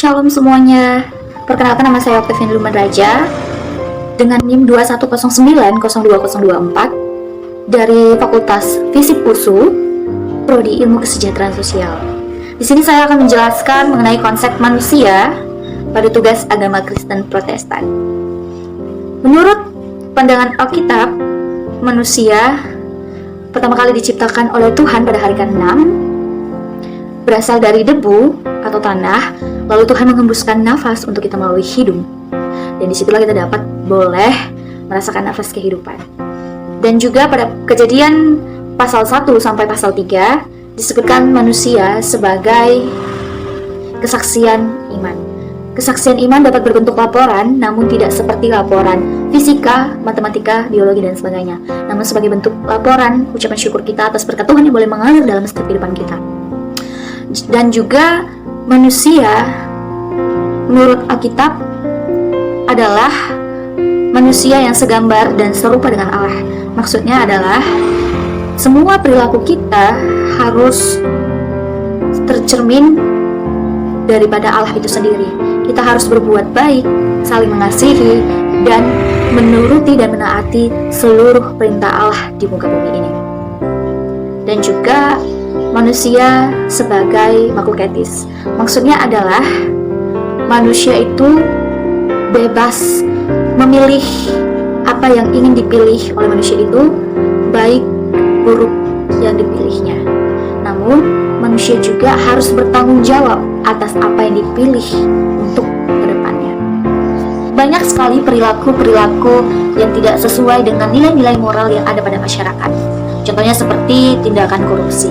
Shalom semuanya. Perkenalkan, nama saya Octavian Luman Raja dengan NIM 210902024 dari Fakultas Fisip USU, Prodi Ilmu Kesejahteraan Sosial. Di sini saya akan menjelaskan mengenai konsep manusia pada tugas agama Kristen Protestan. Menurut pandangan Alkitab, manusia pertama kali diciptakan oleh Tuhan pada hari ke-6, berasal dari debu atau tanah, lalu Tuhan mengembuskan nafas untuk kita melalui hidung. Dan disitulah kita dapat boleh merasakan nafas kehidupan. Dan juga pada Kejadian pasal 1 sampai pasal 3 disebutkan manusia sebagai kesaksian iman. Kesaksian iman dapat berbentuk laporan, namun tidak seperti laporan fisika, matematika, biologi, dan sebagainya. Namun sebagai bentuk laporan, ucapan syukur kita atas berkat Tuhan yang boleh mengalir dalam setiap kehidupan kita. Dan juga manusia menurut Alkitab adalah manusia yang segambar dan serupa dengan Allah. Maksudnya adalah semua perilaku kita harus tercermin daripada Allah itu sendiri. Kita harus berbuat baik, saling mengasihi, dan menuruti dan menaati seluruh perintah Allah di muka bumi ini. Dan juga manusia sebagai makhluk etis. Maksudnya adalah manusia itu bebas memilih apa yang ingin dipilih oleh manusia itu, baik buruk yang dipilihnya. Namun manusia juga harus bertanggung jawab atas apa yang dipilih untuk kedepannya. Banyak sekali perilaku-perilaku yang tidak sesuai dengan nilai-nilai moral yang ada pada masyarakat. Contohnya seperti tindakan korupsi.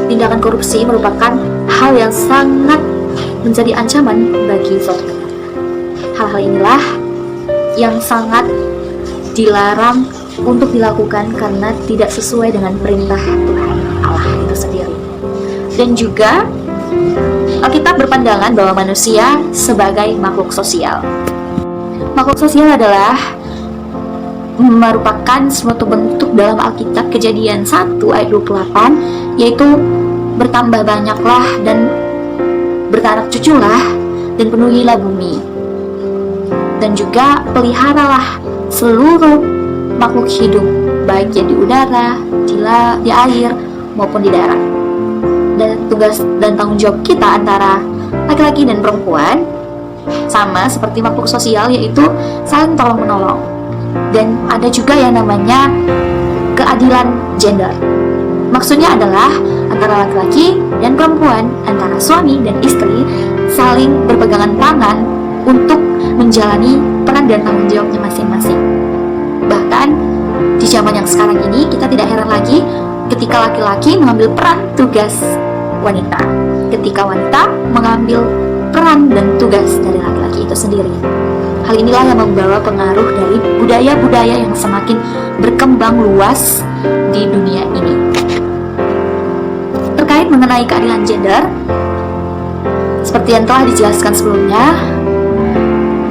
Tindakan korupsi merupakan hal yang sangat menjadi ancaman bagi suatu negara. Hal-hal inilah yang sangat dilarang untuk dilakukan karena tidak sesuai dengan perintah Tuhan Allah itu sendiri. Dan juga Alkitab berpandangan bahwa manusia sebagai makhluk sosial. Makhluk sosial adalah merupakan suatu bentuk dalam Alkitab Kejadian 1 ayat 28, yaitu bertambah banyaklah dan beranak cuculah dan penuhilah bumi, dan juga peliharalah seluruh makhluk hidup, baik yang di udara, di air maupun di darat. Dan tugas dan tanggung jawab kita antara laki-laki dan perempuan sama seperti makhluk sosial, yaitu saling tolong-menolong. Dan ada juga yang namanya keadilan gender. Maksudnya adalah antara laki-laki dan perempuan, antara suami dan istri saling berpegangan tangan untuk menjalani peran dan tanggung jawabnya masing-masing. Bahkan di zaman yang sekarang ini, kita tidak heran lagi ketika laki-laki mengambil peran tugas wanita, ketika wanita mengambil peran dan tugas dari laki-laki itu sendiri. Hal inilah yang membawa pengaruh dari budaya-budaya yang semakin berkembang luas di dunia ini. Terkait mengenai keadilan gender, seperti yang telah dijelaskan sebelumnya,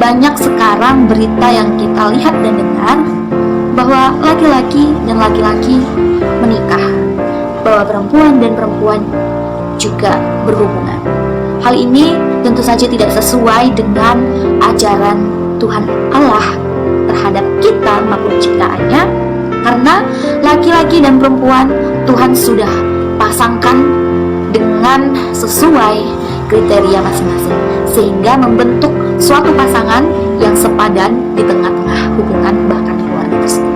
banyak sekarang berita yang kita lihat dan dengar bahwa laki-laki dan laki-laki menikah, bahwa perempuan dan perempuan juga berhubungan. Hal ini tentu saja tidak sesuai dengan ajaran Tuhan Allah terhadap kita makhluk ciptaannya, karena laki-laki dan perempuan Tuhan sudah pasangkan dengan sesuai kriteria masing-masing, sehingga membentuk suatu pasangan yang sepadan di tengah-tengah hubungan bahkan keluarga tersebut.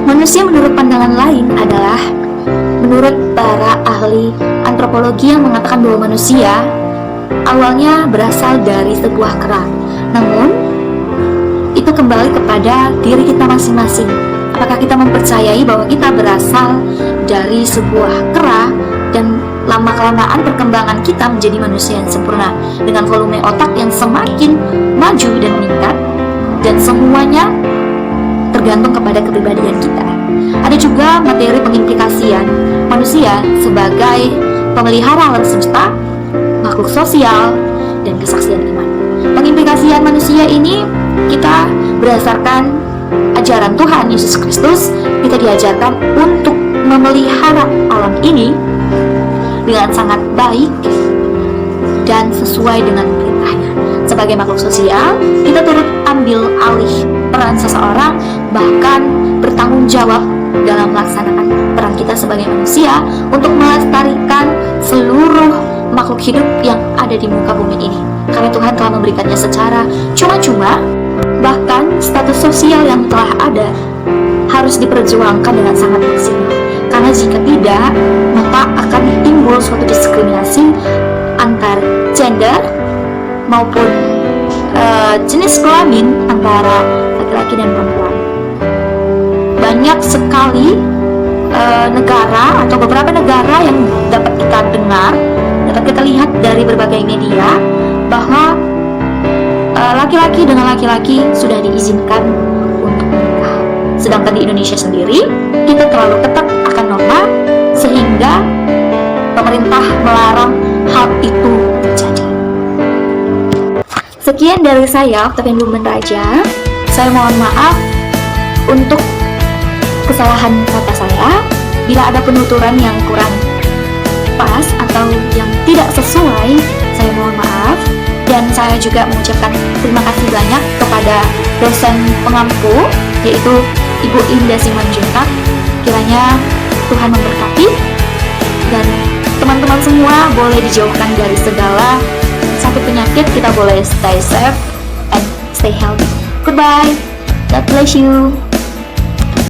Manusia menurut pandangan lain adalah menurut para ahli antropologi yang mengatakan bahwa manusia awalnya berasal dari sebuah kera. Namun itu kembali kepada diri kita masing-masing. Apakah kita mempercayai bahwa kita berasal dari sebuah kera, dan lama-kelamaan perkembangan kita menjadi manusia yang sempurna dengan volume otak yang semakin maju dan meningkat, dan semuanya tergantung kepada kepribadian kita. Ada juga materi pengimplikasian manusia sebagai pemelihara alam semesta, makhluk sosial, dan kesaksian iman. Pengimplikasian manusia ini kita berdasarkan ajaran Tuhan Yesus Kristus, kita diajarkan untuk memelihara alam ini dengan sangat baik dan sesuai dengan perintah sebagai makhluk sosial, kita turut ambil alih peran seseorang, bahkan bertanggung jawab dalam melaksanakan peran kita sebagai manusia untuk melestarikan seluruh makhluk hidup yang ada di muka bumi ini. Karena Tuhan telah memberikannya secara cuma-cuma, bahkan status sosial yang telah ada harus diperjuangkan dengan sangat maksimal. Karena jika tidak, maka akan timbul suatu diskriminasi antar gender maupun jenis kelamin antara laki-laki dan perempuan. Banyak sekali negara atau beberapa negara yang dapat kita dengar, dapat kita lihat dari berbagai media bahwa laki-laki dengan laki-laki sudah diizinkan untuk menikah. Sedangkan di Indonesia sendiri, kita terlalu ketat akan norma sehingga pemerintah melarang hal itu terjadi. Sekian dari saya, Octavian Blumen Raja. Saya mohon maaf untuk kesalahan kata saya. Bila ada penuturan yang kurang pas atau yang tidak sesuai, saya mohon maaf. Dan saya juga mengucapkan terima kasih banyak kepada dosen pengampu, yaitu Ibu Indah Simanjuntak. Kiranya Tuhan memberkati dan teman-teman semua boleh dijauhkan dari segala sakit penyakit. Kita boleh stay safe and stay healthy. Goodbye. God bless you.